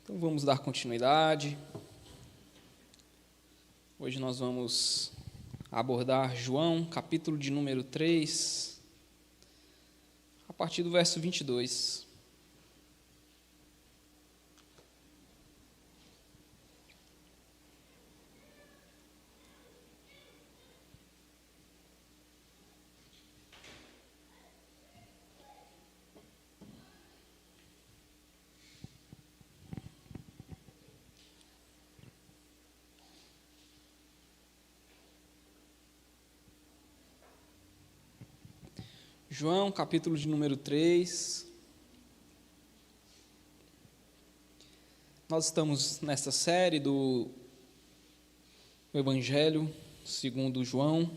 Então vamos dar continuidade. Hoje nós vamos abordar João, capítulo de número 3, a partir do verso 22. João, capítulo de número 3. Nós estamos nessa série do Evangelho segundo João.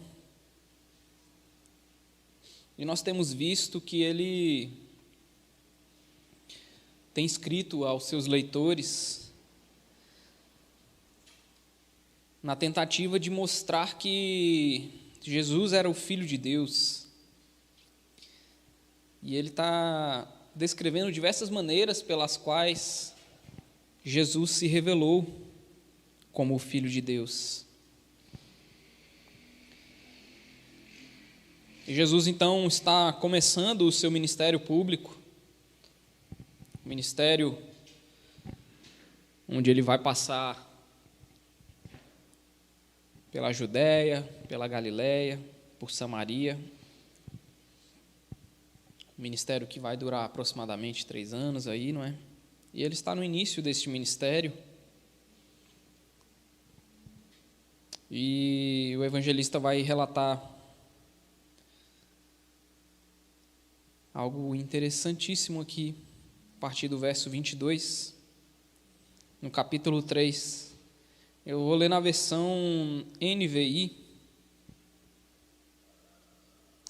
E nós temos visto que ele tem escrito aos seus leitores na tentativa de mostrar que Jesus era o Filho de Deus. E ele está descrevendo diversas maneiras pelas quais Jesus se revelou como o Filho de Deus. E Jesus, então, está começando o seu ministério público, ministério onde ele vai passar pela Judéia, pela Galiléia, por Samaria. Ministério que vai durar aproximadamente 3 anos aí, não é? E ele está no início deste ministério. E o evangelista vai relatar algo interessantíssimo aqui, a partir do verso 22, no capítulo 3. Eu vou ler na versão NVI.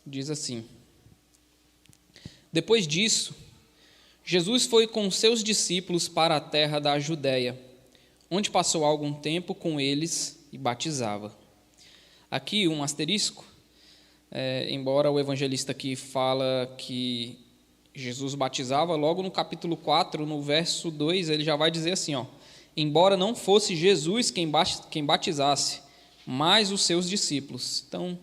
Diz assim: Depois disso, Jesus foi com seus discípulos para a terra da Judéia, onde passou algum tempo com eles e batizava. Aqui um asterisco, embora o evangelista aqui fala que Jesus batizava, logo no capítulo 4, no verso 2, ele já vai dizer assim, embora não fosse Jesus quem batizasse, mas os seus discípulos. Então,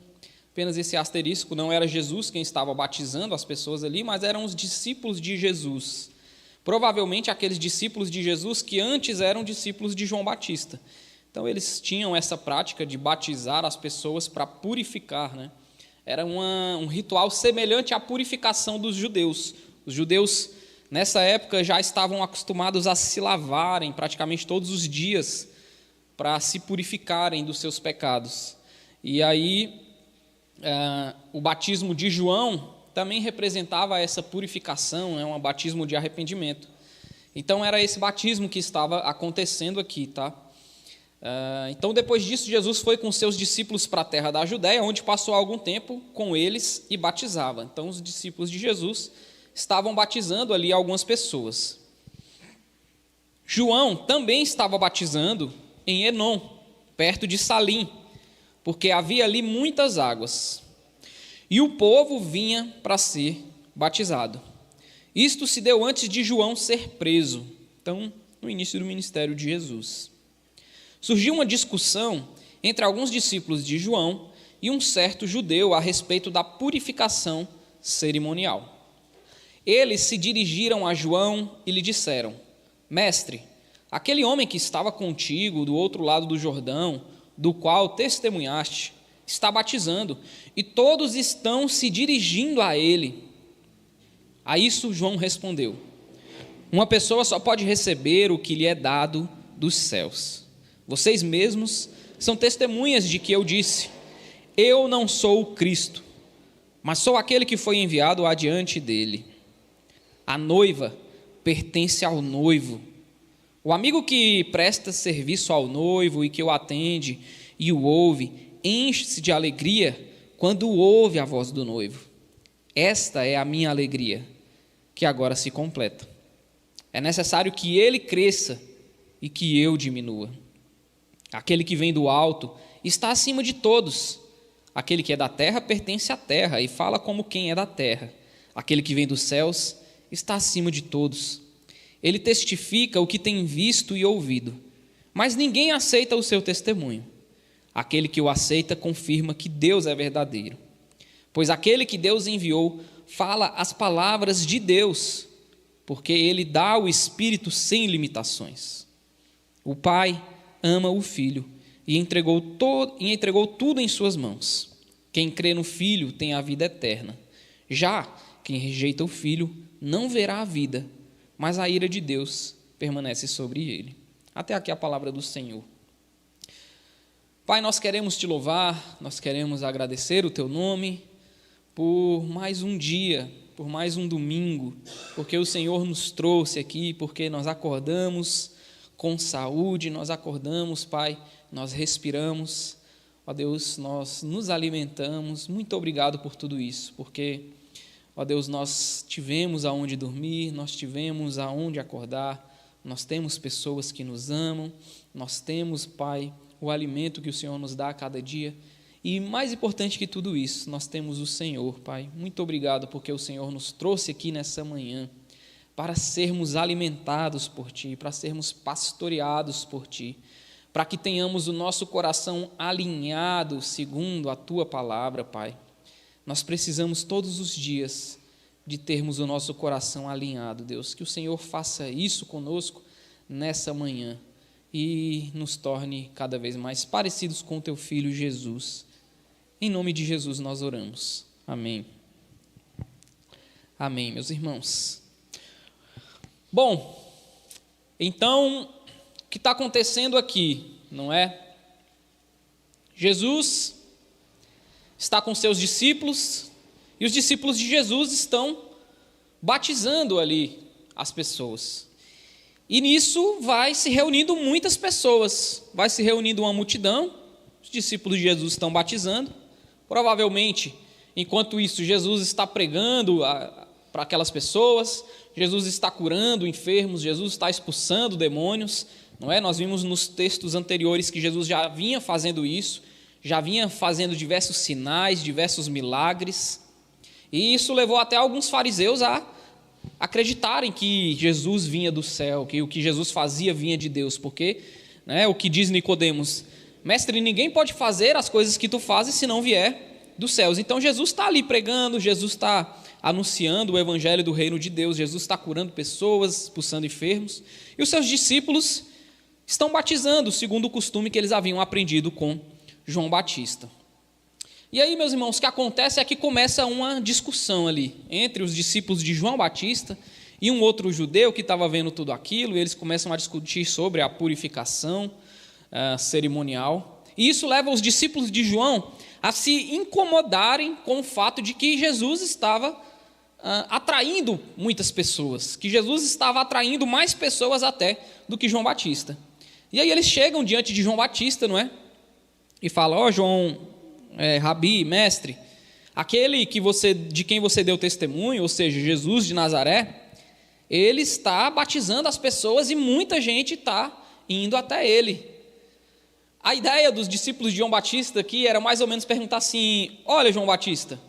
apenas esse asterisco, não era Jesus quem estava batizando as pessoas ali, mas eram os discípulos de Jesus. Provavelmente aqueles discípulos de Jesus que antes eram discípulos de João Batista. Então eles tinham essa prática de batizar as pessoas para purificar, né? Era um ritual semelhante à purificação dos judeus. Os judeus, nessa época, já estavam acostumados a se lavarem praticamente todos os dias para se purificarem dos seus pecados. E aí o batismo de João também representava essa purificação, um batismo de arrependimento. Então era esse batismo que estava acontecendo aqui, tá? Então depois disso Jesus foi com seus discípulos para a terra da Judéia, onde passou algum tempo com eles e batizava. Então os discípulos de Jesus estavam batizando ali algumas pessoas. João também estava batizando em Enom, perto de Salim, porque havia ali muitas águas, e o povo vinha para ser batizado. Isto se deu antes de João ser preso, então, no início do ministério de Jesus. Surgiu uma discussão entre alguns discípulos de João e um certo judeu a respeito da purificação cerimonial. Eles se dirigiram a João e lhe disseram: Mestre, aquele homem que estava contigo do outro lado do Jordão, do qual testemunhaste, está batizando, e todos estão se dirigindo a ele. A isso João respondeu: Uma pessoa só pode receber o que lhe é dado dos céus. Vocês mesmos são testemunhas de que eu disse: Eu não sou o Cristo, mas sou aquele que foi enviado adiante dele. A noiva pertence ao noivo. O amigo que presta serviço ao noivo e que o atende e o ouve, enche-se de alegria quando ouve a voz do noivo. Esta é a minha alegria, que agora se completa. É necessário que ele cresça e que eu diminua. Aquele que vem do alto está acima de todos. Aquele que é da terra pertence à terra e fala como quem é da terra. Aquele que vem dos céus está acima de todos. Ele testifica o que tem visto e ouvido, mas ninguém aceita o seu testemunho. Aquele que o aceita confirma que Deus é verdadeiro, pois aquele que Deus enviou fala as palavras de Deus, porque ele dá o Espírito sem limitações. O Pai ama o Filho e entregou tudo em suas mãos. Quem crê no Filho tem a vida eterna. Já quem rejeita o Filho não verá a vida, mas a ira de Deus permanece sobre ele. Até aqui a palavra do Senhor. Pai, nós queremos te louvar, nós queremos agradecer o teu nome por mais um dia, por mais um domingo, porque o Senhor nos trouxe aqui, porque nós acordamos com saúde, nós acordamos, Pai, nós respiramos, ó Deus, nós nos alimentamos. Muito obrigado por tudo isso, porque, ó Deus, nós tivemos aonde dormir, nós tivemos aonde acordar, nós temos pessoas que nos amam, nós temos, Pai, o alimento que o Senhor nos dá a cada dia. E mais importante que tudo isso, nós temos o Senhor, Pai. Muito obrigado porque o Senhor nos trouxe aqui nessa manhã para sermos alimentados por Ti, para sermos pastoreados por Ti, para que tenhamos o nosso coração alinhado segundo a Tua palavra, Pai. Nós precisamos todos os dias de termos o nosso coração alinhado, Deus. Que o Senhor faça isso conosco nessa manhã e nos torne cada vez mais parecidos com o Teu Filho Jesus. Em nome de Jesus nós oramos. Amém. Amém, meus irmãos. Bom, então, o que está acontecendo aqui, não é? Jesus está com seus discípulos e os discípulos de Jesus estão batizando ali as pessoas. E nisso vai se reunindo muitas pessoas, vai se reunindo uma multidão, os discípulos de Jesus estão batizando. Provavelmente, enquanto isso, Jesus está pregando para aquelas pessoas, Jesus está curando enfermos, Jesus está expulsando demônios, não é? Nós vimos nos textos anteriores que Jesus já vinha fazendo isso, já vinha fazendo diversos sinais, diversos milagres, e isso levou até alguns fariseus a acreditarem que Jesus vinha do céu, que o que Jesus fazia vinha de Deus, porque, né, o que diz Nicodemos: mestre, ninguém pode fazer as coisas que tu fazes se não vier dos céus. Então Jesus está ali pregando, Jesus está anunciando o evangelho do reino de Deus, Jesus está curando pessoas, expulsando enfermos, e os seus discípulos estão batizando, segundo o costume que eles haviam aprendido com João Batista. E aí, meus irmãos, o que acontece é que começa uma discussão ali entre os discípulos de João Batista e um outro judeu que estava vendo tudo aquilo, e eles começam a discutir sobre a purificação cerimonial. E isso leva os discípulos de João a se incomodarem com o fato de que Jesus estava atraindo muitas pessoas, que Jesus estava atraindo mais pessoas até do que João Batista. E aí eles chegam diante de João Batista, não é? E falam: ó, João, Rabi, mestre, aquele de quem você deu testemunho, ou seja, Jesus de Nazaré, ele está batizando as pessoas e muita gente está indo até ele. A ideia dos discípulos de João Batista aqui era mais ou menos perguntar assim: olha, João Batista,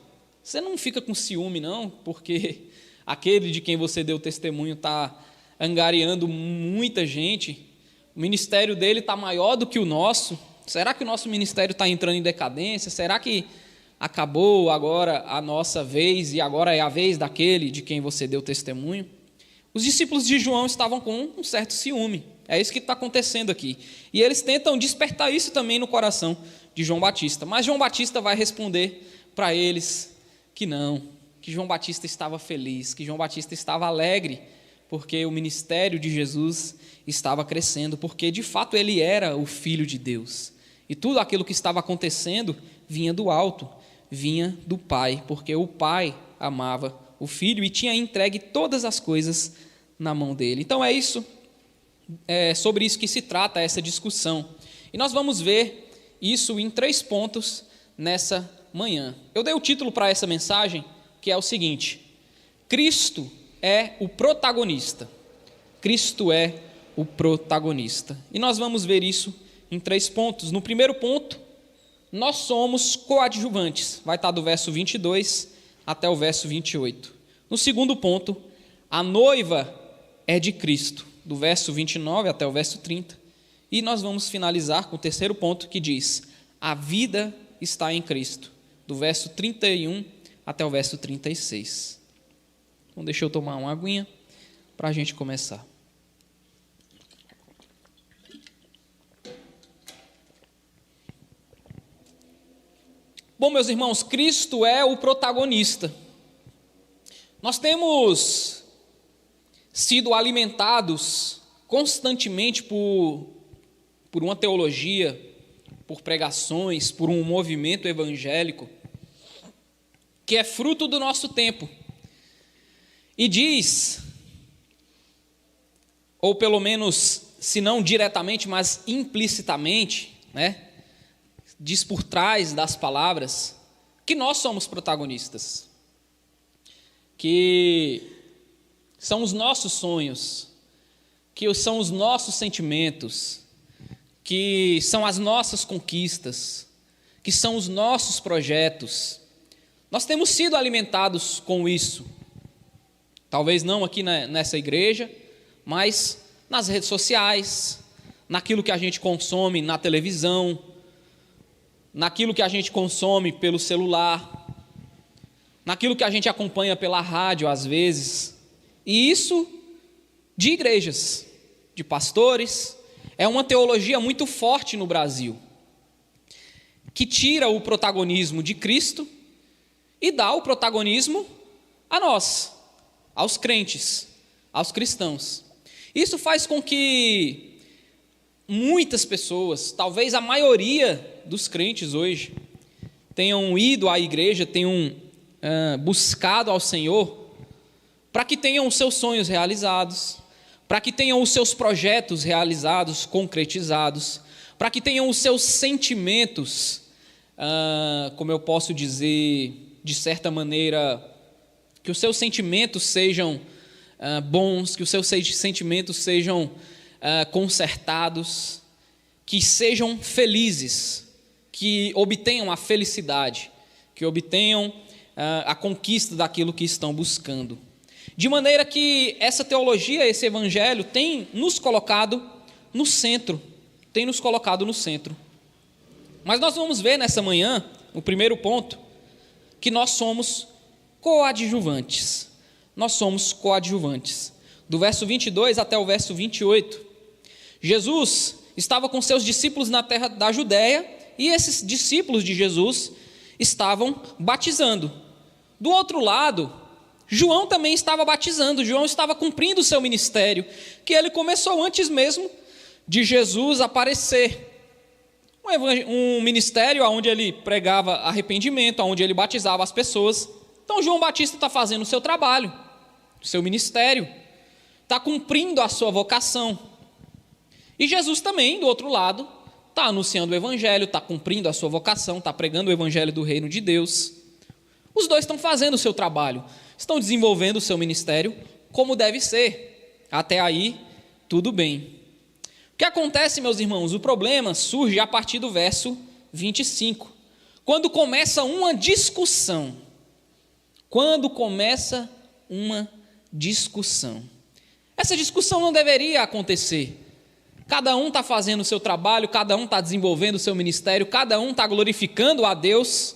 você não fica com ciúme não, porque aquele de quem você deu testemunho está angariando muita gente, o ministério dele está maior do que o nosso. Será que o nosso ministério está entrando em decadência? Será que acabou agora a nossa vez e agora é a vez daquele de quem você deu testemunho? Os discípulos de João estavam com um certo ciúme. É isso que está acontecendo aqui. E eles tentam despertar isso também no coração de João Batista. Mas João Batista vai responder para eles que não, que João Batista estava feliz, que João Batista estava alegre, porque o ministério de Jesus estava crescendo, porque de fato ele era o Filho de Deus. E tudo aquilo que estava acontecendo vinha do alto, vinha do Pai, porque o Pai amava o Filho e tinha entregue todas as coisas na mão dele. Então é isso, sobre isso que se trata essa discussão. E nós vamos ver isso em 3 pontos nessa manhã. Eu dei o título para essa mensagem, que é o seguinte: Cristo é o protagonista. Cristo é o protagonista. E nós vamos ver isso em 3 pontos. No primeiro ponto, nós somos coadjuvantes. Vai estar do verso 22 até o verso 28. No segundo ponto, a noiva é de Cristo, do verso 29 até o verso 30. E nós vamos finalizar com o terceiro ponto, que diz: a vida está em Cristo, do verso 31 até o verso 36. Então deixa eu tomar uma aguinha para a gente começar. Bom, meus irmãos, Cristo é o protagonista. Nós temos sido alimentados constantemente por uma teologia, por pregações, por um movimento evangélico que é fruto do nosso tempo. E diz, ou pelo menos, se não diretamente, mas implicitamente, diz por trás das palavras, que nós somos protagonistas, que são os nossos sonhos, que são os nossos sentimentos, que são as nossas conquistas, que são os nossos projetos. Nós temos sido alimentados com isso, talvez não aqui nessa igreja, mas nas redes sociais, naquilo que a gente consome na televisão, naquilo que a gente consome pelo celular, naquilo que a gente acompanha pela rádio às vezes, e isso de igrejas, de pastores. É uma teologia muito forte no Brasil, que tira o protagonismo de Cristo e dá o protagonismo a nós, aos crentes, aos cristãos. Isso faz com que muitas pessoas, talvez a maioria dos crentes hoje, tenham ido à igreja, tenham buscado ao Senhor, para que tenham os seus sonhos realizados, para que tenham os seus projetos realizados, concretizados, para que tenham os seus sentimentos, como eu posso dizer, de certa maneira, que os seus sentimentos sejam bons, que os seus sentimentos sejam consertados, que sejam felizes, que obtenham a felicidade, que obtenham a conquista daquilo que estão buscando. De maneira que essa teologia, esse evangelho tem nos colocado no centro, Mas nós vamos ver nessa manhã, no primeiro ponto, que nós somos coadjuvantes. Do verso 22 até o verso 28. Jesus estava com seus discípulos na terra da Judéia, e esses discípulos de Jesus estavam batizando. Do outro lado, João também estava batizando. João estava cumprindo o seu ministério, que ele começou antes mesmo de Jesus aparecer. Um ministério onde ele pregava arrependimento, onde ele batizava as pessoas. Então João Batista está fazendo o seu trabalho, o seu ministério, está cumprindo a sua vocação. E Jesus também, do outro lado, está anunciando o evangelho, está cumprindo a sua vocação, está pregando o evangelho do reino de Deus. Os dois estão fazendo o seu trabalho, estão desenvolvendo o seu ministério como deve ser. Até aí, tudo bem. O que acontece, meus irmãos? O problema surge a partir do verso 25, quando começa uma discussão. Essa discussão não deveria acontecer. Cada um está fazendo o seu trabalho, cada um está desenvolvendo o seu ministério, cada um está glorificando a Deus,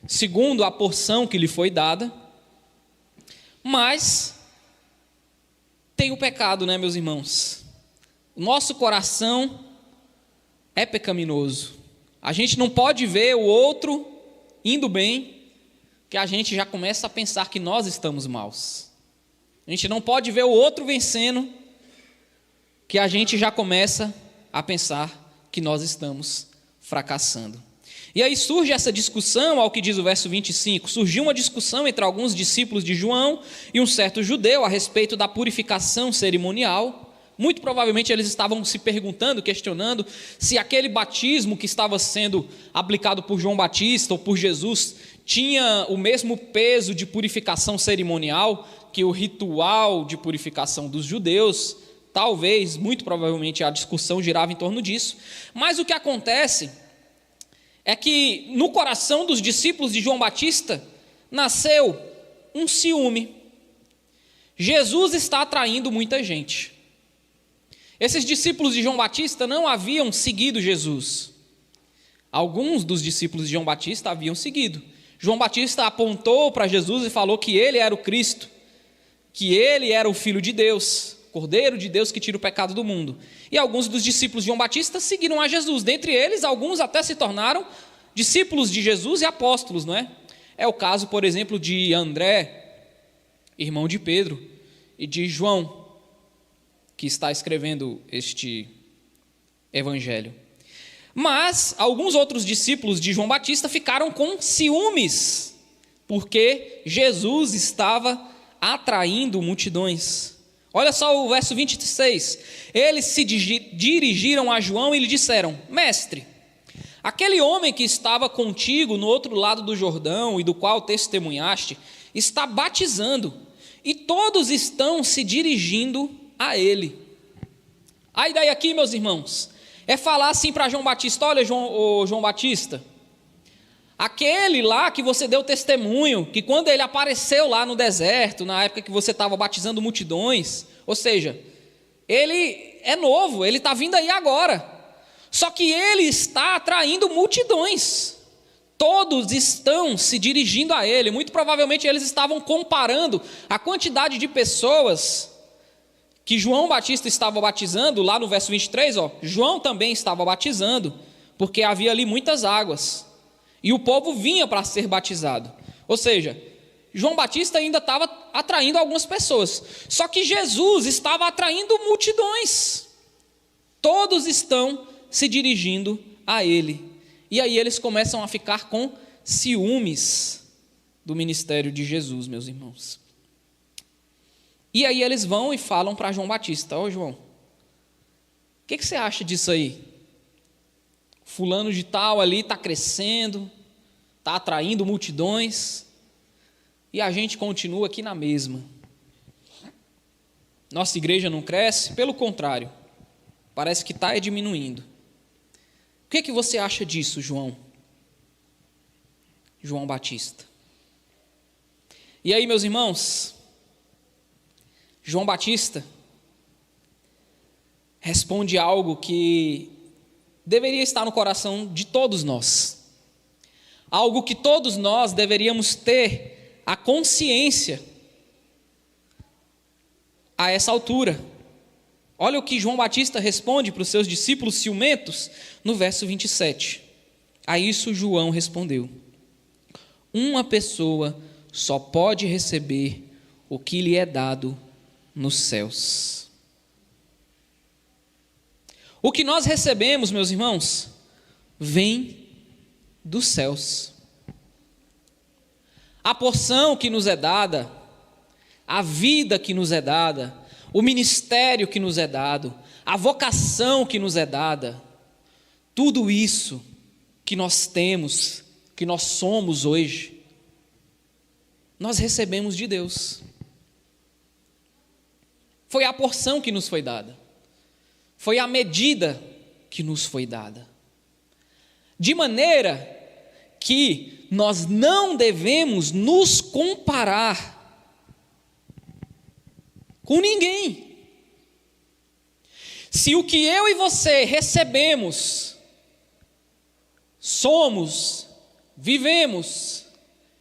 segundo a porção que lhe foi dada. Mas tem o pecado, meus irmãos? O nosso coração é pecaminoso. A gente não pode ver o outro indo bem, que a gente já começa a pensar que nós estamos maus. A gente não pode ver o outro vencendo, que a gente já começa a pensar que nós estamos fracassando. E aí surge essa discussão, ao que diz o verso 25, surgiu uma discussão entre alguns discípulos de João e um certo judeu a respeito da purificação cerimonial. Muito provavelmente eles estavam se perguntando, questionando, se aquele batismo que estava sendo aplicado por João Batista ou por Jesus tinha o mesmo peso de purificação cerimonial que o ritual de purificação dos judeus. Talvez, muito provavelmente, a discussão girava em torno disso. Mas o que acontece é que no coração dos discípulos de João Batista nasceu um ciúme. Jesus está atraindo muita gente. Esses discípulos de João Batista não haviam seguido Jesus. Alguns dos discípulos de João Batista haviam seguido. João Batista apontou para Jesus e falou que ele era o Cristo, que ele era o Filho de Deus, Cordeiro de Deus que tira o pecado do mundo. E alguns dos discípulos de João Batista seguiram a Jesus. Dentre eles, alguns até se tornaram discípulos de Jesus e apóstolos, não é? É o caso, por exemplo, de André, irmão de Pedro, e de João, que está escrevendo este evangelho. Mas alguns outros discípulos de João Batista ficaram com ciúmes, porque Jesus estava atraindo multidões. Olha só o verso 26. Eles se dirigiram a João e lhe disseram: Mestre, aquele homem que estava contigo no outro lado do Jordão e do qual testemunhaste, está batizando, e todos estão se dirigindo a ele. A ideia aqui, meus irmãos, é falar assim para João Batista: olha, João Batista, aquele lá que você deu testemunho, que quando ele apareceu lá no deserto, na época que você estava batizando multidões, ou seja, ele é novo, ele está vindo aí agora, só que ele está atraindo multidões, todos estão se dirigindo a ele. Muito provavelmente eles estavam comparando a quantidade de pessoas que João Batista estava batizando. Lá no verso 23, João também estava batizando, porque havia ali muitas águas, e o povo vinha para ser batizado. Ou seja, João Batista ainda estava atraindo algumas pessoas, só que Jesus estava atraindo multidões, todos estão se dirigindo a ele. E aí eles começam a ficar com ciúmes do ministério de Jesus, meus irmãos. E aí eles vão e falam para João Batista: ô João, o que você acha disso aí? Fulano de tal ali está crescendo, está atraindo multidões, e a gente continua aqui na mesma. Nossa igreja não cresce, pelo contrário, parece que está diminuindo. O que você acha disso, João Batista? E aí, meus irmãos, João Batista responde algo que deveria estar no coração de todos nós, algo que todos nós deveríamos ter a consciência a essa altura. Olha o que João Batista responde para os seus discípulos ciumentos no verso 27. A isso João respondeu: uma pessoa só pode receber o que lhe é dado nos céus. O que nós recebemos, meus irmãos, vem dos céus. A porção que nos é dada, a vida que nos é dada, o ministério que nos é dado, a vocação que nos é dada, tudo isso que nós temos, que nós somos hoje, nós recebemos de Deus. Foi a porção que nos foi dada, foi a medida que nos foi dada, de maneira que nós não devemos nos comparar com ninguém. Se o que eu e você recebemos, somos, vivemos,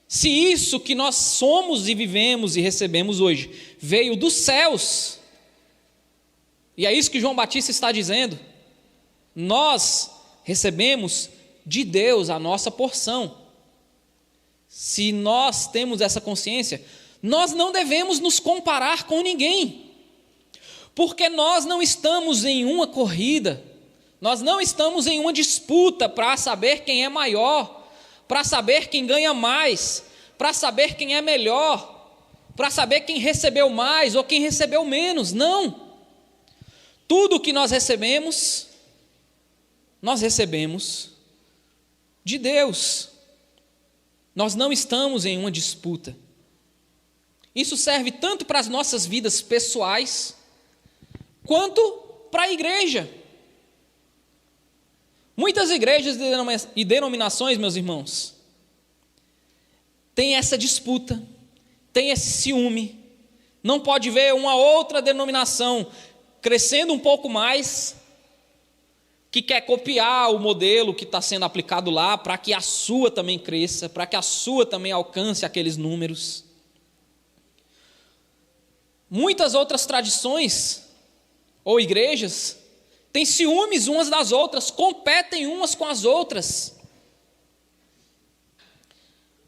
se isso que nós somos e vivemos e recebemos hoje veio dos céus, e é isso que João Batista está dizendo, nós recebemos de Deus a nossa porção. Se nós temos essa consciência, nós não devemos nos comparar com ninguém, porque nós não estamos em uma corrida, nós não estamos em uma disputa para saber quem é maior, para saber quem ganha mais, para saber quem é melhor, para saber quem recebeu mais ou quem recebeu menos. Não. Tudo que nós recebemos de Deus. Nós não estamos em uma disputa. Isso serve tanto para as nossas vidas pessoais, quanto para a igreja. Muitas igrejas e denominações, meus irmãos, têm essa disputa, têm esse ciúme, não pode ver uma outra denominação crescendo um pouco mais, que quer copiar o modelo que está sendo aplicado lá, para que a sua também cresça, para que a sua também alcance aqueles números. Muitas outras tradições ou igrejas têm ciúmes umas das outras, competem umas com as outras.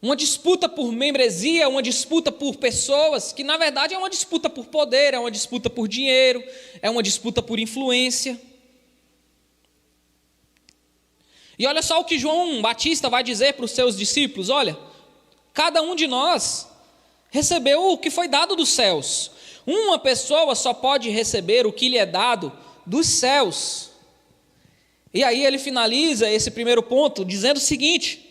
Uma disputa por membresia, uma disputa por pessoas, que na verdade é uma disputa por poder, é uma disputa por dinheiro, é uma disputa por influência. E olha só o que João Batista vai dizer para os seus discípulos: olha, cada um de nós recebeu o que foi dado dos céus. Uma pessoa só pode receber o que lhe é dado dos céus. E aí ele finaliza esse primeiro ponto dizendo o seguinte: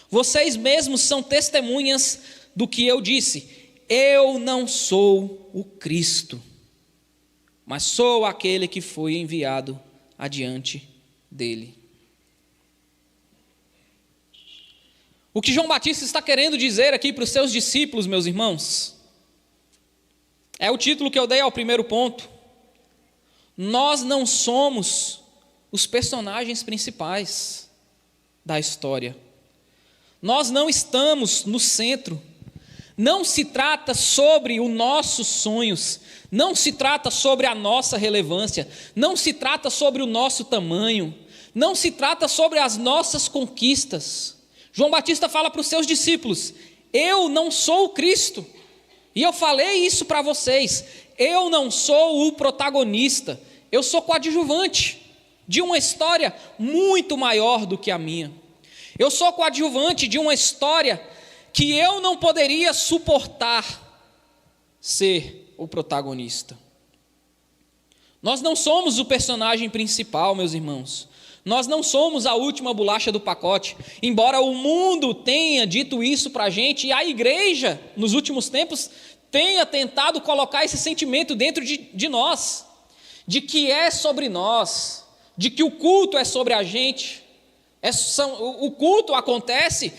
vocês mesmos são testemunhas do que eu disse. Eu não sou o Cristo, mas sou aquele que foi enviado adiante dele. O que João Batista está querendo dizer aqui para os seus discípulos, meus irmãos, é o título que eu dei ao primeiro ponto. Nós não somos os personagens principais da história. Nós não estamos no centro. Não se trata sobre os nossos sonhos, não se trata sobre a nossa relevância, não se trata sobre o nosso tamanho, não se trata sobre as nossas conquistas. João Batista fala para os seus discípulos: eu não sou o Cristo, e eu falei isso para vocês, eu não sou o protagonista, eu sou coadjuvante de uma história muito maior do que a minha. Eu sou coadjuvante de uma história que eu não poderia suportar ser o protagonista. Nós não somos o personagem principal, meus irmãos. Nós não somos a última bolacha do pacote. Embora o mundo tenha dito isso para a gente, e a igreja, nos últimos tempos, tenha tentado colocar esse sentimento dentro de nós, de que é sobre nós, de que o culto é sobre a gente. O culto acontece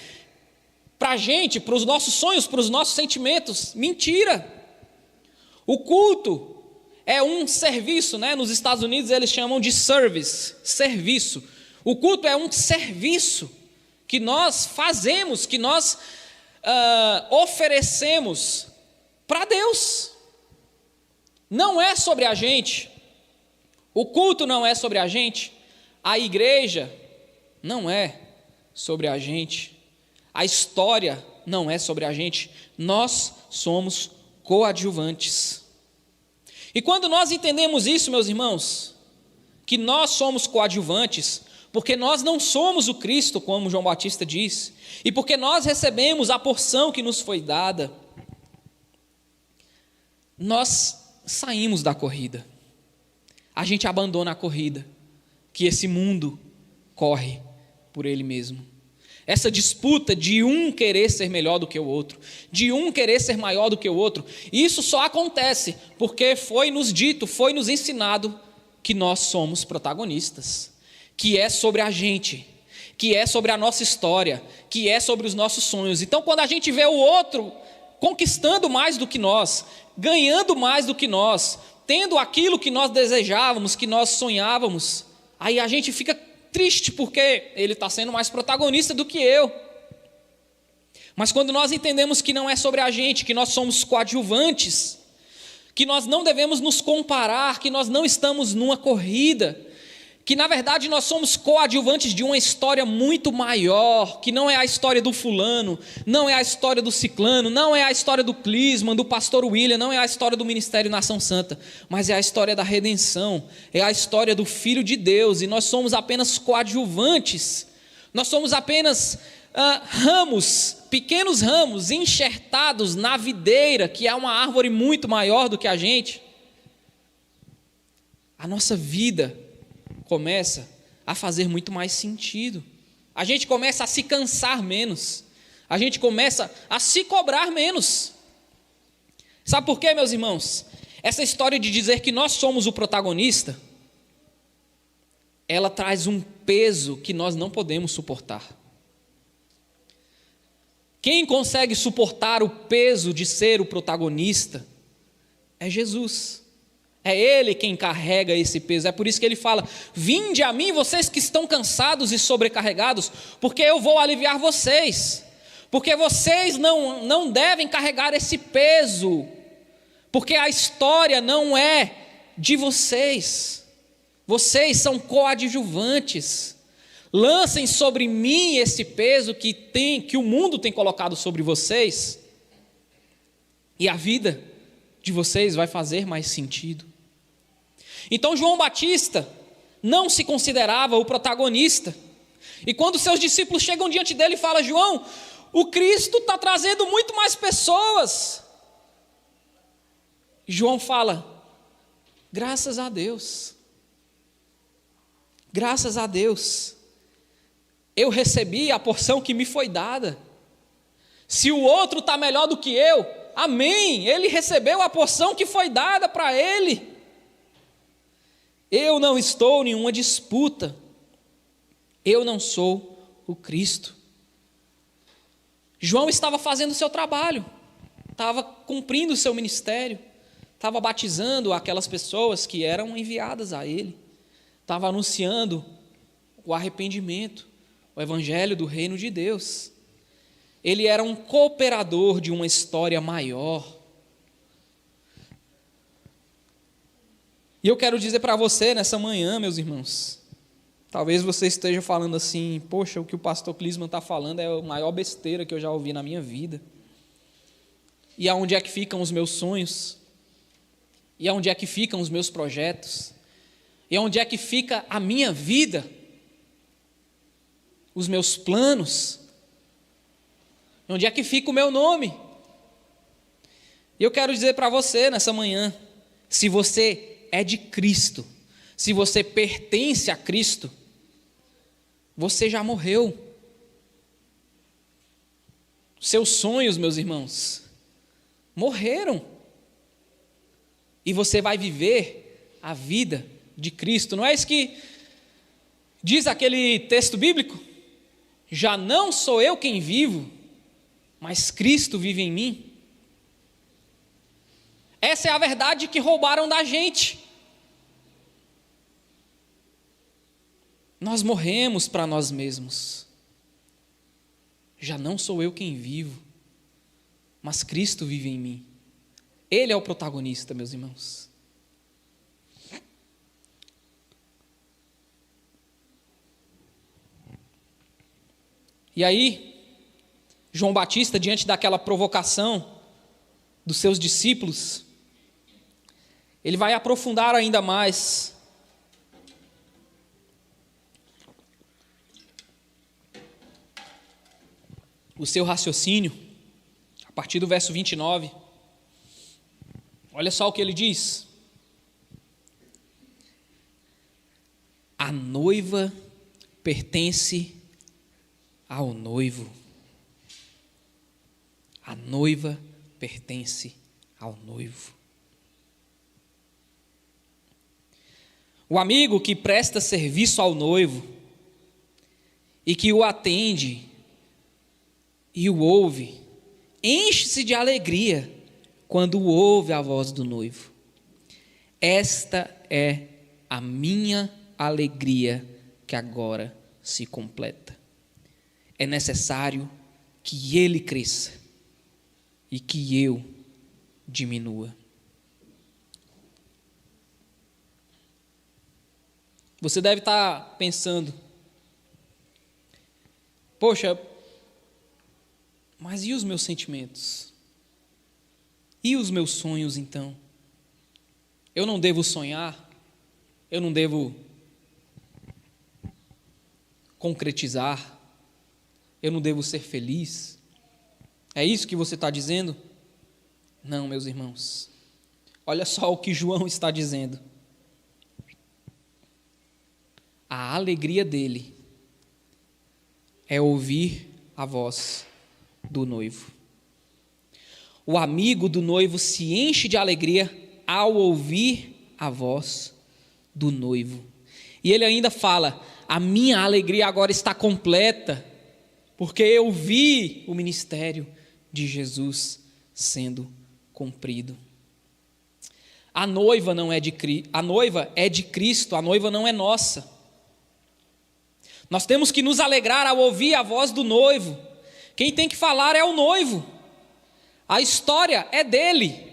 para a gente, para os nossos sonhos, para os nossos sentimentos. Mentira! O culto é um serviço, né? Nos Estados Unidos eles chamam de serviço. O culto é um serviço que nós fazemos, que nós oferecemos para Deus. Não é sobre a gente. O culto não é sobre a gente. A igreja não é sobre a gente. A história não é sobre a gente. Nós somos coadjuvantes. E quando nós entendemos isso, meus irmãos, que nós somos coadjuvantes, porque nós não somos o Cristo, como João Batista diz, e porque nós recebemos a porção que nos foi dada, nós saímos da corrida. A gente abandona a corrida que esse mundo corre por ele mesmo. Essa disputa de um querer ser melhor do que o outro, de um querer ser maior do que o outro, isso só acontece porque foi nos dito, foi nos ensinado que nós somos protagonistas, que é sobre a gente, que é sobre a nossa história, que é sobre os nossos sonhos. Então, quando a gente vê o outro conquistando mais do que nós, ganhando mais do que nós, tendo aquilo que nós desejávamos, que nós sonhávamos, aí a gente fica triste porque ele está sendo mais protagonista do que eu. Mas quando nós entendemos que não é sobre a gente, que nós somos coadjuvantes, que nós não devemos nos comparar, que nós não estamos numa corrida, que na verdade nós somos coadjuvantes de uma história muito maior, que não é a história do fulano, não é a história do ciclano, não é a história do Clisman, do pastor William, não é a história do Ministério Nação Santa, mas é a história da redenção, é a história do Filho de Deus, e nós somos apenas coadjuvantes, nós somos apenas ramos, pequenos ramos enxertados na videira, que é uma árvore muito maior do que a gente. A nossa vida começa a fazer muito mais sentido. A gente começa a se cansar menos. A gente começa a se cobrar menos. Sabe por quê, meus irmãos? Essa história de dizer que nós somos o protagonista, ela traz um peso que nós não podemos suportar. Quem consegue suportar o peso de ser o protagonista é Jesus. É Ele quem carrega esse peso. É por isso que Ele fala: vinde a mim, vocês que estão cansados e sobrecarregados, porque eu vou aliviar vocês. Porque vocês não devem carregar esse peso, porque a história não é de vocês. Vocês são coadjuvantes. Lancem sobre mim esse peso que o mundo tem colocado sobre vocês, e a vida de vocês vai fazer mais sentido. Então João Batista não se considerava o protagonista. E quando seus discípulos chegam diante dele e falam: João, o Cristo está trazendo muito mais pessoas. João fala: graças a Deus. Graças a Deus. Eu recebi a porção que me foi dada. Se o outro está melhor do que eu, amém. Ele recebeu a porção que foi dada para ele. Eu não estou em nenhuma disputa. Eu não sou o Cristo. João estava fazendo o seu trabalho, estava cumprindo o seu ministério, estava batizando aquelas pessoas que eram enviadas a ele, estava anunciando o arrependimento, o evangelho do reino de Deus. Ele era um cooperador de uma história maior. E eu quero dizer para você nessa manhã, meus irmãos, talvez você esteja falando assim: poxa, o que o pastor Clisman está falando é a maior besteira que eu já ouvi na minha vida. E aonde é que ficam os meus sonhos? E aonde é que ficam os meus projetos? E aonde é que fica a minha vida? Os meus planos? E onde é que fica o meu nome? E eu quero dizer para você nessa manhã: se você é de Cristo, se você pertence a Cristo, você já morreu. Seus sonhos, meus irmãos, morreram. E você vai viver a vida de Cristo. Não é isso que diz aquele texto bíblico? Já não sou eu quem vivo, mas Cristo vive em mim. Essa é a verdade que roubaram da gente. Nós morremos para nós mesmos. Já não sou eu quem vivo, mas Cristo vive em mim. Ele é o protagonista, meus irmãos. E aí, João Batista, diante daquela provocação dos seus discípulos, ele vai aprofundar ainda mais o seu raciocínio, a partir do verso 29. Olha só o que ele diz: a noiva pertence ao noivo. A noiva pertence ao noivo. O amigo que presta serviço ao noivo e que o atende e o ouve, enche-se de alegria quando ouve a voz do noivo. Esta é a minha alegria que agora se completa. É necessário que ele cresça e que eu diminua. Você deve estar pensando: poxa, mas e os meus sentimentos? E os meus sonhos, então? Eu não devo sonhar? Eu não devo concretizar? Eu não devo ser feliz? É isso que você está dizendo? Não, meus irmãos. Olha só o que João está dizendo. A alegria dele é ouvir a voz do noivo. O amigo do noivo se enche de alegria ao ouvir a voz do noivo. E ele ainda fala: a minha alegria agora está completa, porque eu vi o ministério de Jesus sendo cumprido. A noiva não é de Cristo, a noiva é de Cristo, a noiva não é nossa. Nós temos que nos alegrar ao ouvir a voz do noivo. Quem tem que falar é o noivo. A história é dele.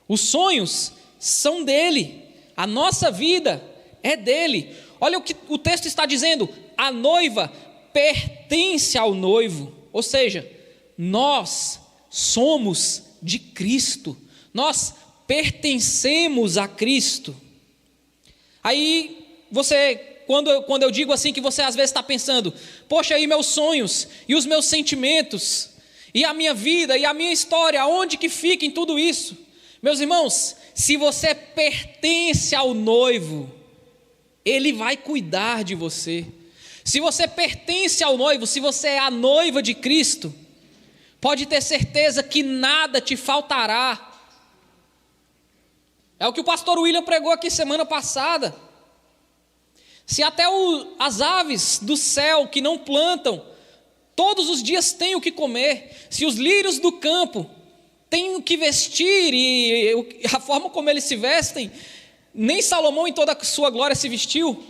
Os sonhos são dele. A nossa vida é dele. Olha o que o texto está dizendo: a noiva pertence ao noivo. Ou seja, nós somos de Cristo. Nós pertencemos a Cristo. Aí quando eu digo assim, que você às vezes está pensando: poxa, aí meus sonhos e os meus sentimentos e a minha vida e a minha história, onde que fica em tudo isso? Meus irmãos, se você pertence ao noivo, ele vai cuidar de você. Se você pertence ao noivo, se você é a noiva de Cristo, pode ter certeza que nada te faltará. É o que o pastor William pregou aqui semana passada. Se até as aves do céu que não plantam, todos os dias têm o que comer, se os lírios do campo têm o que vestir, e a forma como eles se vestem, nem Salomão em toda a sua glória se vestiu,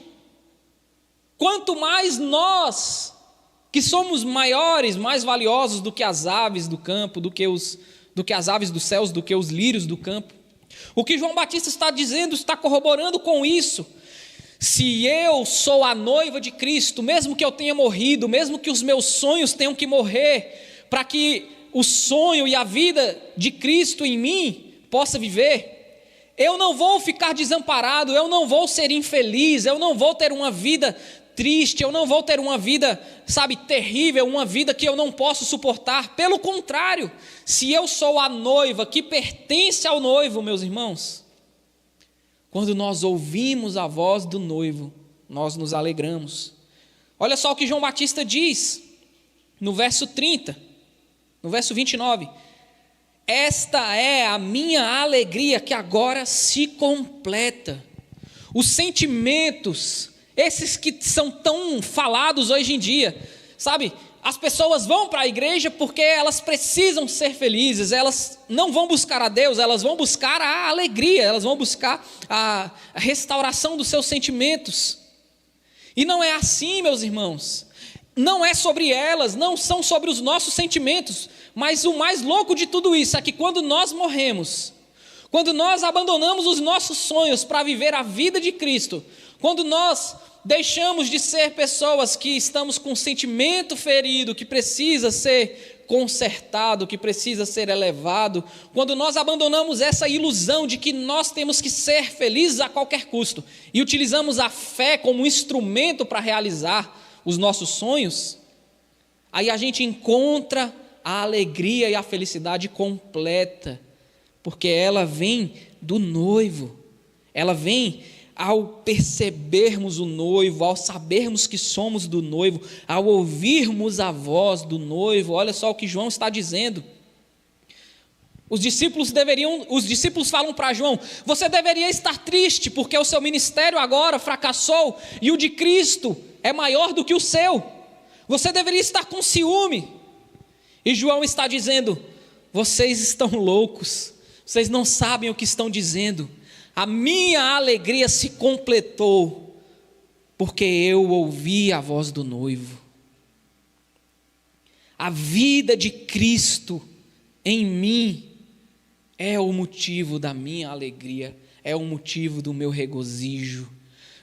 quanto mais nós, que somos maiores, mais valiosos do que as aves do campo, do que as aves dos céus, do que os lírios do campo. O que João Batista está dizendo, está corroborando com isso. Se eu sou a noiva de Cristo, mesmo que eu tenha morrido, mesmo que os meus sonhos tenham que morrer, para que o sonho e a vida de Cristo em mim possa viver, eu não vou ficar desamparado, eu não vou ser infeliz, eu não vou ter uma vida triste, eu não vou ter uma vida, terrível, uma vida que eu não posso suportar. Pelo contrário, se eu sou a noiva que pertence ao noivo, meus irmãos, quando nós ouvimos a voz do noivo, nós nos alegramos. Olha só o que João Batista diz, no verso 30, no verso 29. Esta é a minha alegria que agora se completa. Os sentimentos, esses que são tão falados hoje em dia, as pessoas vão para a igreja porque elas precisam ser felizes, elas não vão buscar a Deus, elas vão buscar a alegria, elas vão buscar a restauração dos seus sentimentos. E não é assim, meus irmãos. Não é sobre elas, não são sobre os nossos sentimentos, mas o mais louco de tudo isso é que quando nós morremos, quando nós abandonamos os nossos sonhos para viver a vida de Cristo, quando nós deixamos de ser pessoas que estamos com sentimento ferido, que precisa ser consertado, que precisa ser elevado, quando nós abandonamos essa ilusão de que nós temos que ser felizes a qualquer custo e utilizamos a fé como instrumento para realizar os nossos sonhos, aí a gente encontra a alegria e a felicidade completa, porque ela vem do noivo, ela vem ao percebermos o noivo, ao sabermos que somos do noivo, ao ouvirmos a voz do noivo. Olha só o que João está dizendo. Os discípulos falam para João: você deveria estar triste, porque o seu ministério agora fracassou, e o de Cristo é maior do que o seu. Você deveria estar com ciúme. E João está dizendo: vocês estão loucos, vocês não sabem o que estão dizendo. A minha alegria se completou, porque eu ouvi a voz do noivo. A vida de Cristo em mim é o motivo da minha alegria, é o motivo do meu regozijo.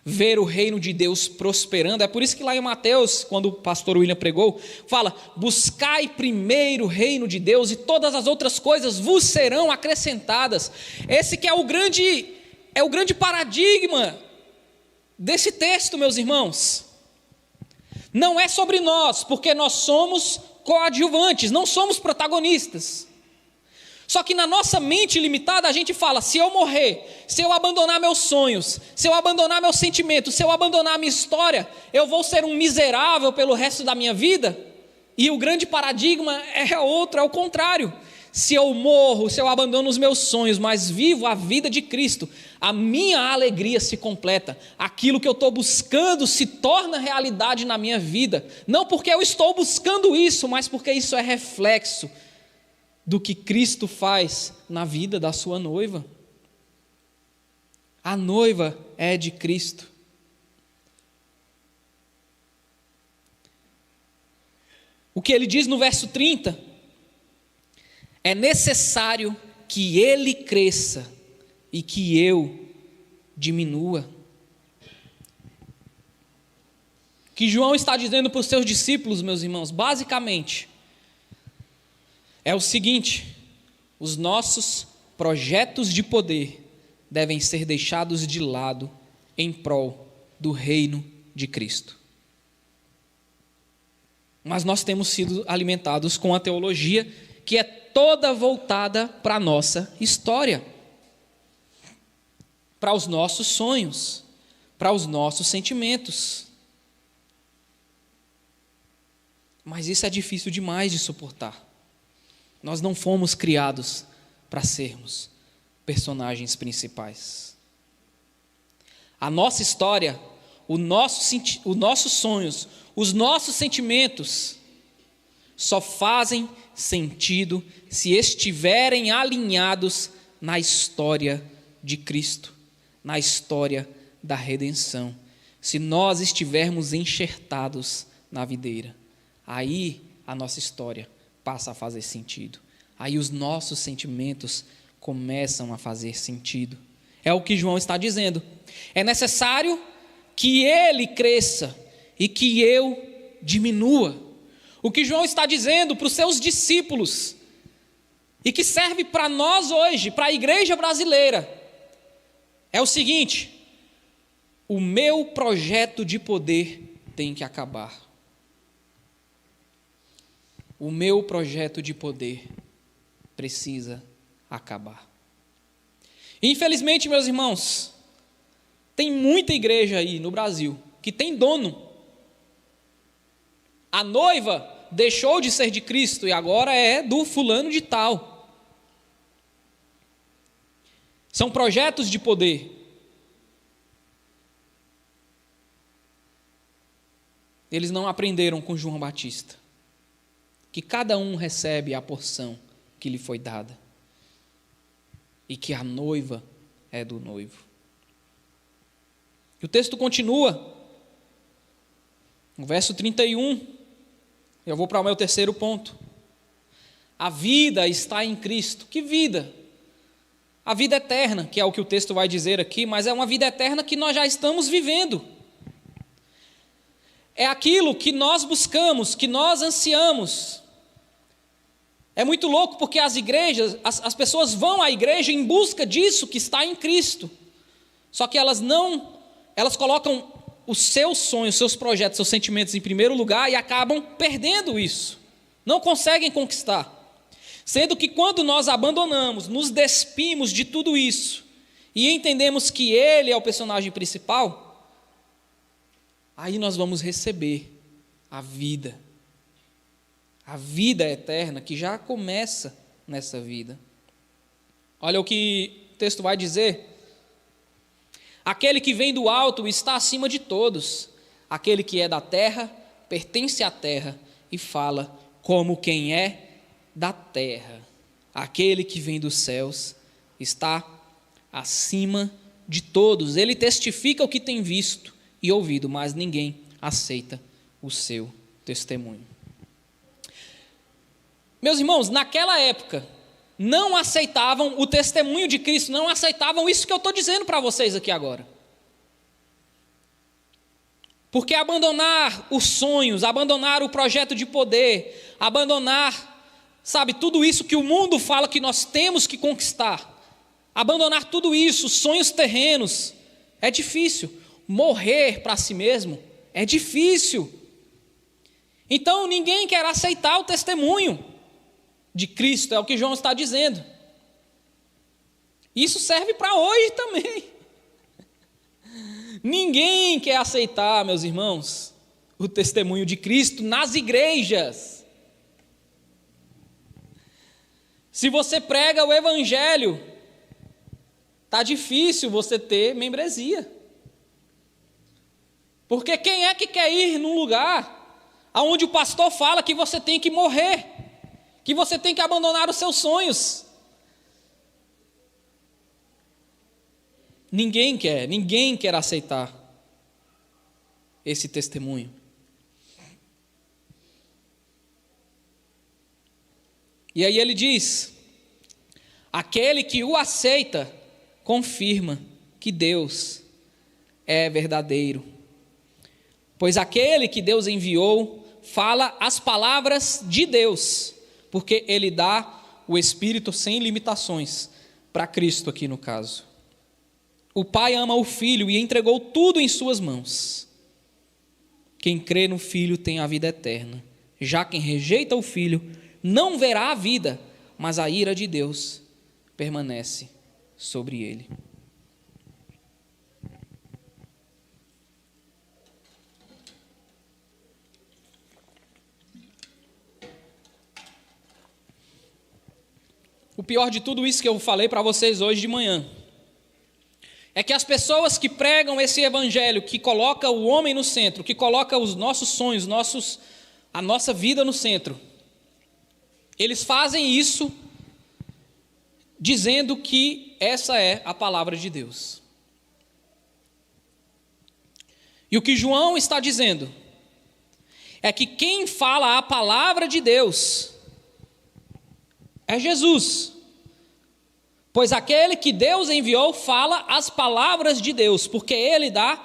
Ver o reino de Deus prosperando, é por isso que lá em Mateus, quando o pastor William pregou, fala: buscai primeiro o reino de Deus e todas as outras coisas vos serão acrescentadas. Esse que é o grande paradigma desse texto, meus irmãos. Não é sobre nós, porque nós somos coadjuvantes, não somos protagonistas. Só que na nossa mente limitada a gente fala: se eu morrer, se eu abandonar meus sonhos, se eu abandonar meus sentimentos, se eu abandonar a minha história, eu vou ser um miserável pelo resto da minha vida. E o grande paradigma é outro, é o contrário. Se eu morro, se eu abandono os meus sonhos, mas vivo a vida de Cristo, a minha alegria se completa. Aquilo que eu estou buscando se torna realidade na minha vida. Não porque eu estou buscando isso, mas porque isso é reflexo do que Cristo faz na vida da sua noiva. A noiva é de Cristo. O que ele diz no verso 30? É necessário que ele cresça e que eu diminua. O que João está dizendo para os seus discípulos, meus irmãos, basicamente, é o seguinte: os nossos projetos de poder devem ser deixados de lado em prol do reino de Cristo. Mas nós temos sido alimentados com a teologia que é toda voltada para a nossa história, para os nossos sonhos, para os nossos sentimentos. Mas isso é difícil demais de suportar. Nós não fomos criados para sermos personagens principais. A nossa história, os nossos sonhos, os nossos sentimentos só fazem sentido se estiverem alinhados na história de Cristo, na história da redenção. Se nós estivermos enxertados na videira, aí a nossa história passa a fazer sentido. Aí os nossos sentimentos começam a fazer sentido. É o que João está dizendo. É necessário que ele cresça e que eu diminua. O que João está dizendo para os seus discípulos e que serve para nós hoje, para a igreja brasileira, é o seguinte: o meu projeto de poder tem que acabar. O meu projeto de poder precisa acabar. Infelizmente, meus irmãos, tem muita igreja aí no Brasil que tem dono. A noiva deixou de ser de Cristo e agora é do fulano de tal. São projetos de poder. Eles não aprenderam com João Batista que cada um recebe a porção que lhe foi dada e que a noiva é do noivo. E o texto continua, no verso 31, eu vou para o meu terceiro ponto. A vida está em Cristo. Que vida? A vida eterna, que é o que o texto vai dizer aqui, mas é uma vida eterna que nós já estamos vivendo. É aquilo que nós buscamos, que nós ansiamos. É muito louco porque as igrejas, as pessoas vão à igreja em busca disso que está em Cristo. Só que elas colocam os seus sonhos, os seus projetos, seus sentimentos em primeiro lugar e acabam perdendo isso. Não conseguem conquistar. Sendo que quando nós abandonamos, nos despimos de tudo isso e entendemos que Ele é o personagem principal, aí nós vamos receber a vida eterna que já começa nessa vida. Olha o que o texto vai dizer. Aquele que vem do alto está acima de todos. Aquele que é da terra pertence à terra e fala como quem é da terra. Aquele que vem dos céus está acima de todos. Ele testifica o que tem visto e ouvido, mas ninguém aceita o seu testemunho. Meus irmãos, naquela época, não aceitavam o testemunho de Cristo, não aceitavam isso que eu estou dizendo para vocês aqui agora. Porque abandonar os sonhos, abandonar o projeto de poder, abandonar, tudo isso que o mundo fala que nós temos que conquistar, abandonar tudo isso, sonhos terrenos, é difícil. Morrer para si mesmo é difícil. Então ninguém quer aceitar o testemunho de Cristo, é o que João está dizendo. Isso serve para hoje também. Ninguém quer aceitar, meus irmãos, o testemunho de Cristo nas igrejas. Se você prega o evangelho, está difícil você ter membresia. Porque quem é que quer ir num lugar onde o pastor fala que você tem que morrer, que você tem que abandonar os seus sonhos? ninguém quer aceitar esse testemunho. E aí ele diz: aquele que o aceita confirma que Deus é verdadeiro, pois aquele que Deus enviou fala as palavras de Deus, porque ele dá o Espírito sem limitações para Cristo aqui no caso. O Pai ama o Filho e entregou tudo em suas mãos. Quem crê no Filho tem a vida eterna. Já quem rejeita o Filho não verá a vida, mas a ira de Deus permanece sobre ele. O pior de tudo isso que eu falei para vocês hoje de manhã é que as pessoas que pregam esse evangelho, que coloca o homem no centro, que coloca os nossos sonhos, a nossa vida no centro, eles fazem isso dizendo que essa é a palavra de Deus. E o que João está dizendo é que quem fala a palavra de Deus é Jesus, pois aquele que Deus enviou fala as palavras de Deus, porque ele dá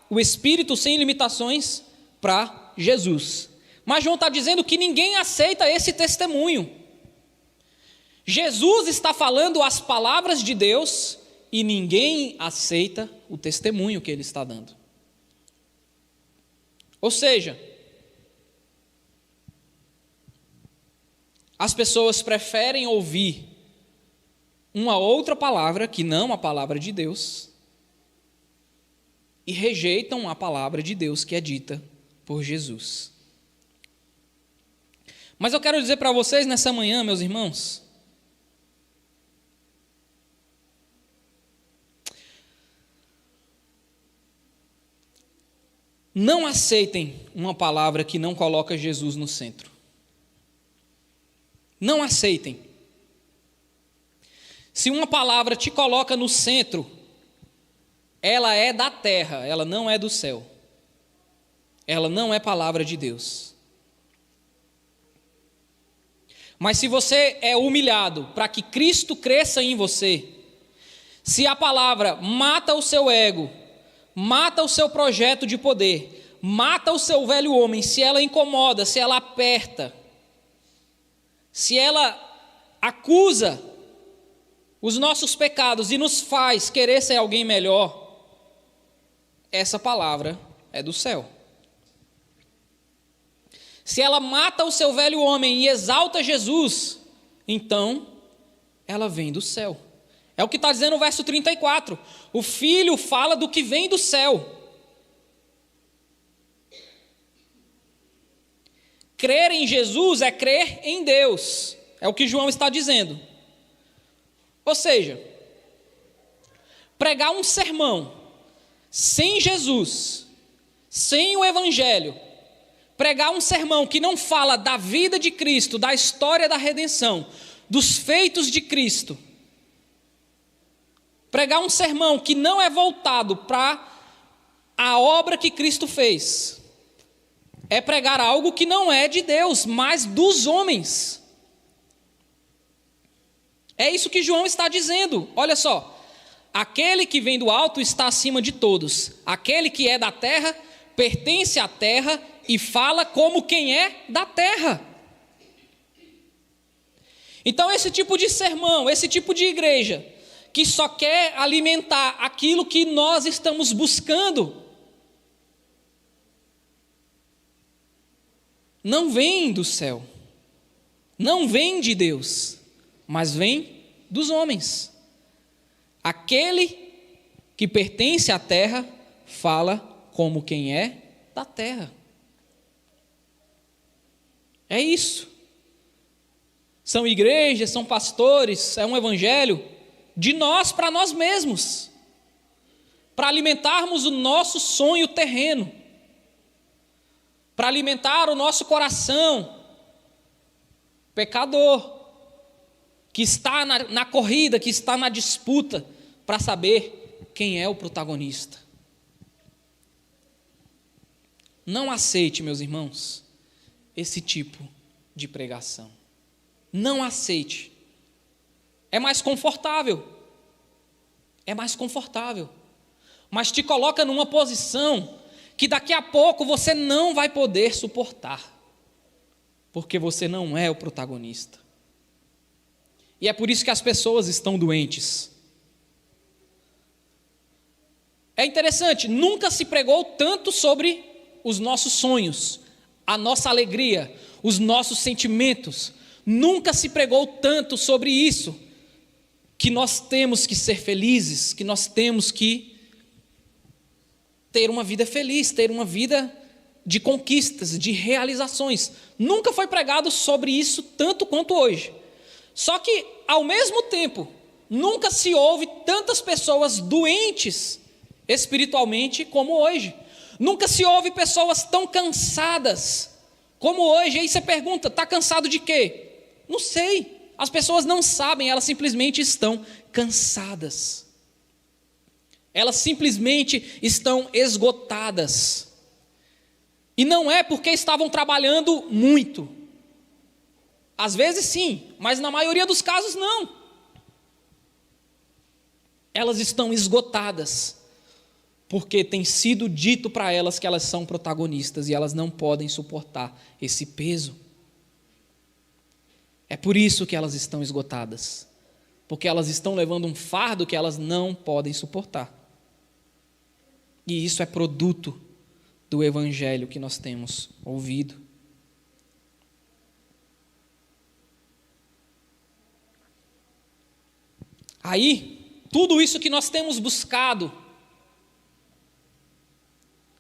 o Espírito sem limitações para Jesus. Mas João está dizendo que ninguém aceita esse testemunho. Jesus está falando as palavras de Deus e ninguém aceita o testemunho que ele está dando. Ou seja, as pessoas preferem ouvir uma outra palavra que não a palavra de Deus e rejeitam a palavra de Deus que é dita por Jesus. Mas eu quero dizer para vocês nessa manhã, meus irmãos, não aceitem uma palavra que não coloca Jesus no centro. Não aceitem. Se uma palavra te coloca no centro, ela é da terra, ela não é do céu. Ela não é palavra de Deus. Mas se você é humilhado para que Cristo cresça em você, se a palavra mata o seu ego, mata o seu projeto de poder, mata o seu velho homem, se ela incomoda, se ela aperta, se ela acusa os nossos pecados e nos faz querer ser alguém melhor, essa palavra é do céu. Se ela mata o seu velho homem e exalta Jesus, então ela vem do céu. É o que está dizendo o verso 34. O Filho fala do que vem do céu. Crer em Jesus é crer em Deus. É o que João está dizendo. Ou seja, pregar um sermão sem Jesus, sem o Evangelho, pregar um sermão que não fala da vida de Cristo, da história da redenção, dos feitos de Cristo, pregar um sermão que não é voltado para a obra que Cristo fez, é pregar algo que não é de Deus, mas dos homens. É isso que João está dizendo. Olha só, aquele que vem do alto está acima de todos. Aquele que é da terra pertence à terra e fala como quem é da terra. Então esse tipo de sermão, esse tipo de igreja que só quer alimentar aquilo que nós estamos buscando, não vem do céu, não vem de Deus, mas vem dos homens. Aquele que pertence à terra fala como quem é da terra. É isso. São igrejas, são pastores, é um evangelho de nós para nós mesmos, para alimentarmos o nosso sonho terreno, para alimentar o nosso coração pecador, que está na corrida, que está na disputa, para saber quem é o protagonista. Não aceite, meus irmãos, esse tipo de pregação. Não aceite. É mais confortável. É mais confortável. Mas te coloca numa posição que daqui a pouco você não vai poder suportar. Porque você não é o protagonista. E é por isso que as pessoas estão doentes. É interessante, nunca se pregou tanto sobre os nossos sonhos, a nossa alegria, os nossos sentimentos. Nunca se pregou tanto sobre isso, que nós temos que ser felizes, que nós temos que ter uma vida feliz, ter uma vida de conquistas, de realizações. Nunca foi pregado sobre isso tanto quanto hoje. Só que, ao mesmo tempo, nunca se ouve tantas pessoas doentes espiritualmente como hoje. Nunca se ouve pessoas tão cansadas como hoje. Aí você pergunta, está cansado de quê? Não sei. As pessoas não sabem, elas simplesmente estão cansadas. Elas simplesmente estão esgotadas. E não é porque estavam trabalhando muito. Às vezes sim, mas na maioria dos casos não. Elas estão esgotadas, porque tem sido dito para elas que elas são protagonistas e elas não podem suportar esse peso. É por isso que elas estão esgotadas, porque elas estão levando um fardo que elas não podem suportar. E isso é produto do evangelho que nós temos ouvido. Aí, tudo isso que nós temos buscado,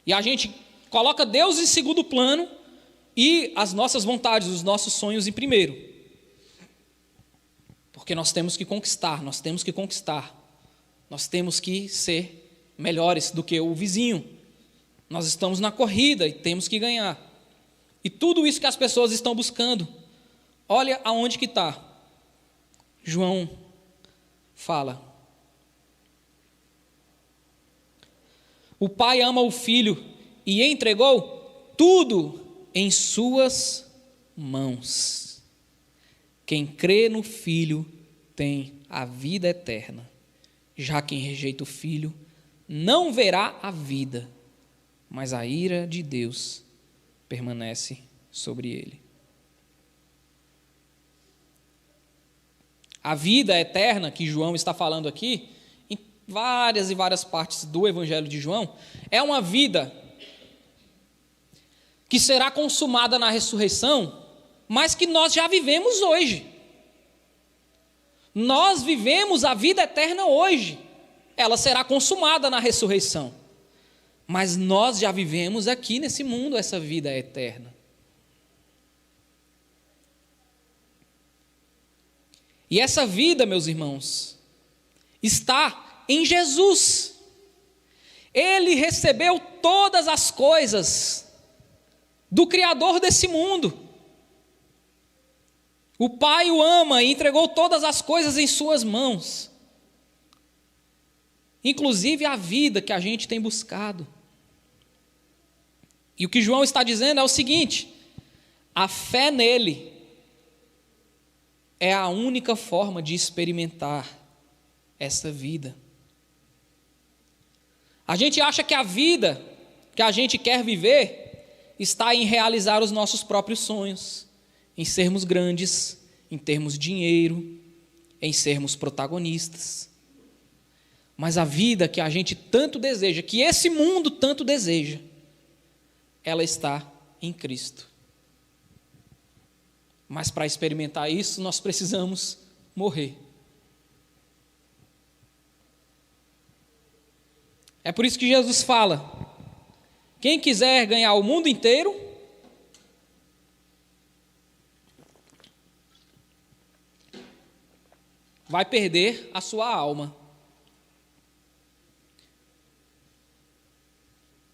e a gente coloca Deus em segundo plano e as nossas vontades, os nossos sonhos em primeiro. Porque nós temos que conquistar, nós temos que ser melhores do que o vizinho. Nós estamos na corrida e temos que ganhar. E tudo isso que as pessoas estão buscando, olha aonde que está. João fala. O Pai ama o Filho e entregou tudo em suas mãos. Quem crê no Filho tem a vida eterna. Já quem rejeita o Filho não verá a vida, mas a ira de Deus permanece sobre ele. A vida eterna que João está falando aqui, em várias e várias partes do Evangelho de João, é uma vida que será consumada na ressurreição, mas que nós já vivemos hoje. Nós vivemos a vida eterna hoje. Ela será consumada na ressurreição. Mas nós já vivemos aqui nesse mundo essa vida eterna. E essa vida, meus irmãos, está em Jesus. Ele recebeu todas as coisas do Criador desse mundo. O Pai o ama e entregou todas as coisas em suas mãos. Inclusive a vida que a gente tem buscado. E o que João está dizendo é o seguinte: a fé nele é a única forma de experimentar essa vida. A gente acha que a vida que a gente quer viver está em realizar os nossos próprios sonhos, em sermos grandes, em termos dinheiro, em sermos protagonistas. Mas a vida que a gente tanto deseja, que esse mundo tanto deseja, ela está em Cristo. Mas para experimentar isso, nós precisamos morrer. É por isso que Jesus fala: quem quiser ganhar o mundo inteiro, vai perder a sua alma.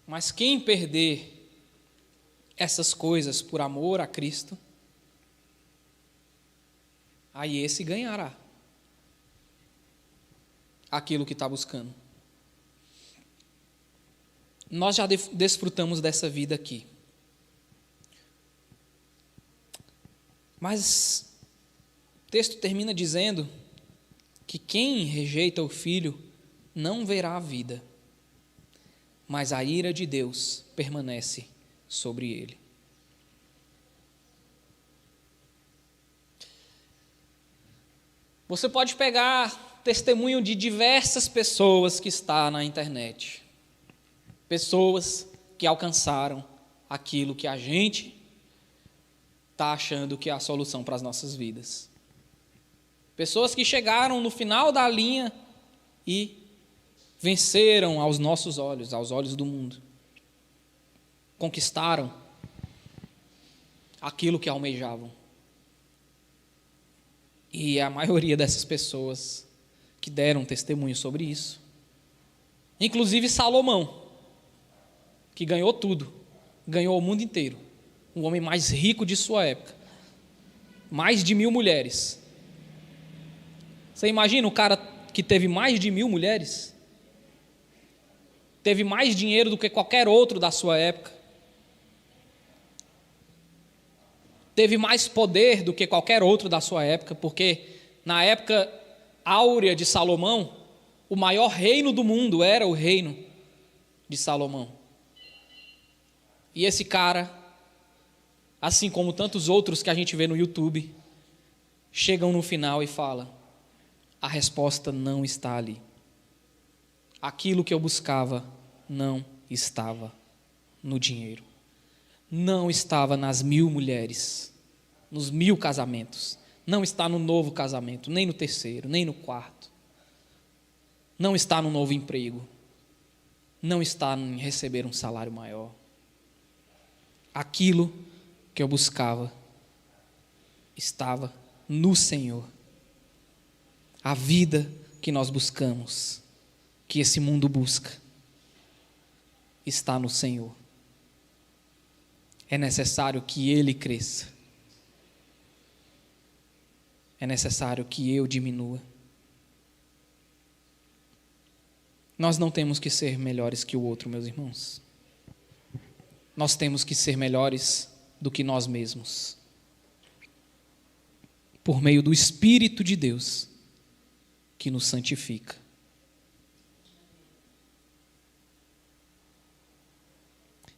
Mas quem perder essas coisas por amor a Cristo, aí esse ganhará aquilo que está buscando. Nós já desfrutamos dessa vida aqui. Mas o texto termina dizendo que quem rejeita o Filho não verá a vida, mas a ira de Deus permanece sobre ele. Você pode pegar testemunho de diversas pessoas que estão na internet. Pessoas que alcançaram aquilo que a gente está achando que é a solução para as nossas vidas. Pessoas que chegaram no final da linha e venceram aos nossos olhos, aos olhos do mundo. Conquistaram aquilo que almejavam. E a maioria dessas pessoas que deram testemunho sobre isso. Inclusive Salomão, que ganhou tudo, ganhou o mundo inteiro. O homem mais rico de sua época. Mais de 1000 mulheres. Você imagina o cara que teve mais de 1000 mulheres? Teve mais dinheiro do que qualquer outro da sua época. Teve mais poder do que qualquer outro da sua época, porque na época áurea de Salomão, o maior reino do mundo era o reino de Salomão. E esse cara, assim como tantos outros que a gente vê no YouTube, chegam no final e falam: a resposta não está ali. Aquilo que eu buscava não estava no dinheiro. Não estava nas 1000 mulheres, nos 1000 casamentos. Não está no novo casamento, nem no terceiro, nem no quarto. Não está no novo emprego. Não está em receber um salário maior. Aquilo que eu buscava estava no Senhor. A vida que nós buscamos, que esse mundo busca, está no Senhor. É necessário que Ele cresça. É necessário que eu diminua. Nós não temos que ser melhores que o outro, meus irmãos. Nós temos que ser melhores do que nós mesmos. Por meio do Espírito de Deus, que nos santifica.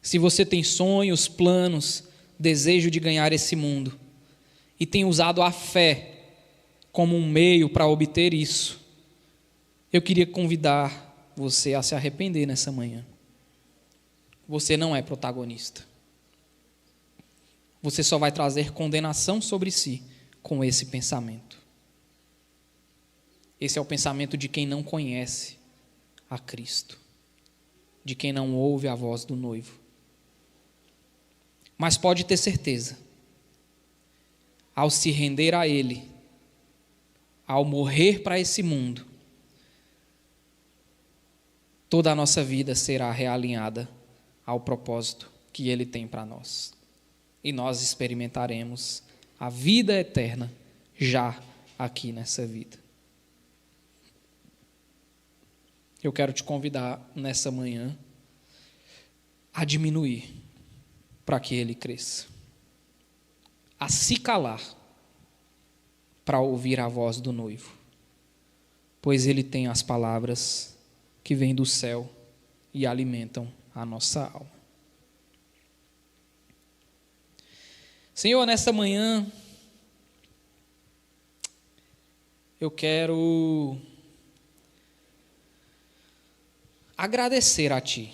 Se você tem sonhos, planos, desejo de ganhar esse mundo, e tem usado a fé como um meio para obter isso, eu queria convidar você a se arrepender nessa manhã. Você não é protagonista. Você só vai trazer condenação sobre si com esse pensamento. Esse é o pensamento de quem não conhece a Cristo, de quem não ouve a voz do noivo. Mas pode ter certeza, ao se render a Ele, ao morrer para esse mundo, toda a nossa vida será realinhada ao propósito que Ele tem para nós. E nós experimentaremos a vida eterna já aqui nessa vida. Eu quero te convidar nessa manhã a diminuir para que Ele cresça, a se calar para ouvir a voz do noivo, pois Ele tem as palavras que vêm do céu e alimentam a nossa alma. Senhor, nessa manhã, eu quero agradecer a Ti,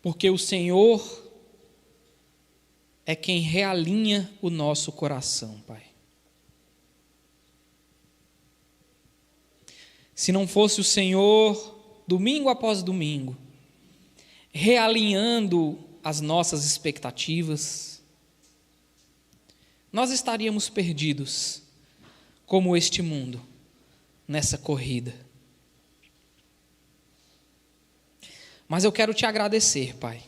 porque o Senhor é quem realinha o nosso coração, Pai. Se não fosse o Senhor, domingo após domingo, realinhando as nossas expectativas, nós estaríamos perdidos, como este mundo, nessa corrida. Mas eu quero te agradecer, Pai.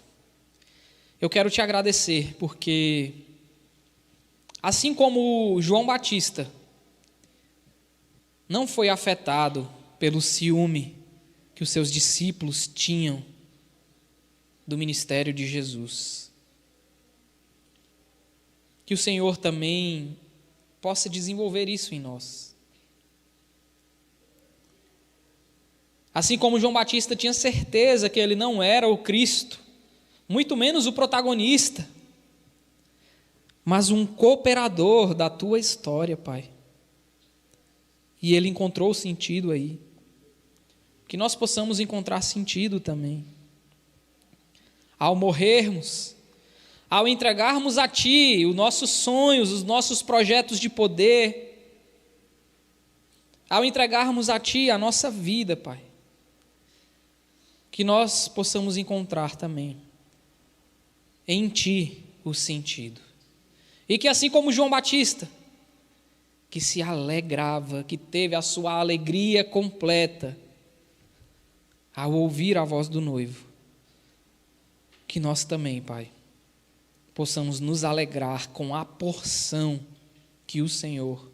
Eu quero te agradecer porque, assim como João Batista não foi afetado pelo ciúme que os seus discípulos tinham do ministério de Jesus. Que o Senhor também possa desenvolver isso em nós. Assim como João Batista tinha certeza que ele não era o Cristo, muito menos o protagonista, mas um cooperador da tua história, Pai. E ele encontrou sentido aí. Que nós possamos encontrar sentido também. Ao morrermos, ao entregarmos a Ti os nossos sonhos, os nossos projetos de poder, ao entregarmos a Ti a nossa vida, Pai, que nós possamos encontrar também em Ti o sentido. E que assim como João Batista, que se alegrava, que teve a sua alegria completa ao ouvir a voz do noivo, que nós também, Pai, possamos nos alegrar com a porção que o Senhor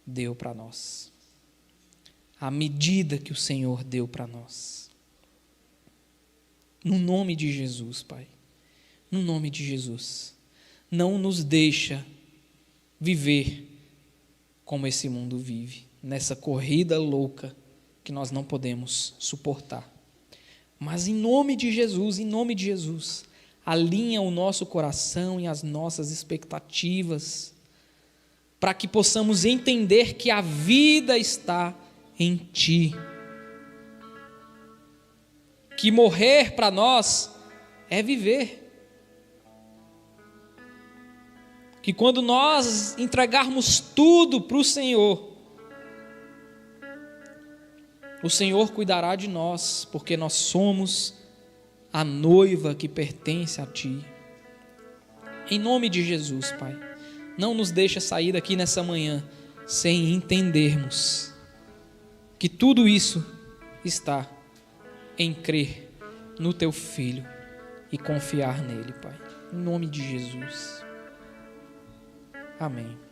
deu para nós, a medida que o Senhor deu para nós. No nome de Jesus, Pai, no nome de Jesus, não nos deixa viver como esse mundo vive, nessa corrida louca que nós não podemos suportar. Mas em nome de Jesus, alinha o nosso coração e as nossas expectativas, para que possamos entender que a vida está em Ti. Que morrer para nós é viver. Que quando nós entregarmos tudo para o Senhor cuidará de nós, porque nós somos a noiva que pertence a Ti. Em nome de Jesus, Pai, não nos deixa sair daqui nessa manhã sem entendermos que tudo isso está em crer no Teu Filho e confiar nele, Pai. Em nome de Jesus. Amém.